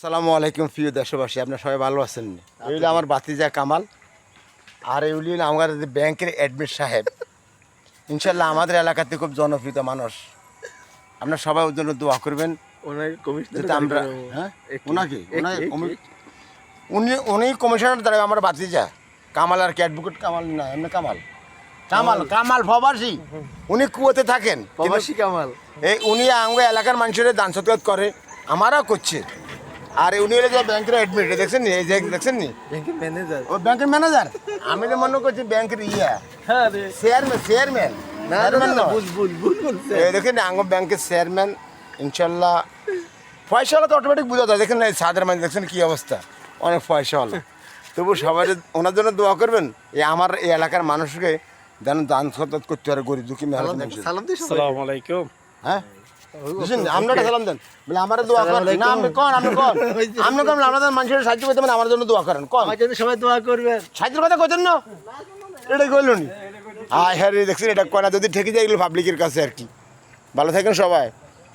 আসসালামু আলাইকুম প্রিয় দেশবাসী, আপনার সবাই ভালো আছেন? এই হলো আমার বাতিজা কামাল, আর এই হলো আমার ব্যাংকের অ্যাডমিট সাহেব। ইনশাল্লাহ আমাদের এলাকাতে খুব জনপ্রিয় মানুষ। আপনার সবাই ওর জন্য দোয়া করবেন যাতে আমরা উনি কমিশনার দ্বারা আমার বাতিজা কামাল, আর কি অ্যাডভোকেট কামাল না, এমনি কামাল কামাল কামাল প্রবাসী। উনি কুয়োতে থাকেন, প্রবাসী কামাল। এই উনি আমার এলাকার মানুষের দান সৎকার করে, আমারও করছে। আর উনি হলে যে ব্যাংকের অ্যাডমিট দেখছেন নি, এই যে দেখছেন নি, ব্যাংকের ম্যানেজার। ও ব্যাংকের ম্যানেজার। আমি তো মনে করছি ব্যাংকের চেয়ারম্যান না এই দেখেন আঙ্গ ব্যাংকের চেয়ারম্যান। ইনশাল্লাহ পয়সা হলে তো অটোমেটিক বোঝা যায়। দেখেন না এই সাদের মানে দেখছেন কি অবস্থা, অনেক পয়সা হলো। তবু সবাই ওনার জন্য দোয়া করবেন, এই আমার এই এলাকার মানুষকে যেন দান সৎ করতে পারে, গরিব দুঃখী মেহনত মানুষের। সালাম দিস। আসসালামু আলাইকুম। হ্যাঁ বুঝছেন, আপনারা সালাম দেন বলে আমার দোয়া করেন না। আপনি কোন আপনাদের মানুষের সাহায্য করতে মানে আমার জন্য দোয়া করেন কোন আমার জন্য সবাই দোয়া করবেন। সাহায্যের কথা কইতেন না, এটাই কইলনি। হ্যাঁ হ্যাঁ দেখছেন, এটা কয়না যদি ঠেকে যায় এগুলো পাবলিকের কাছে আর কি। ভালো থাকেন সবাই।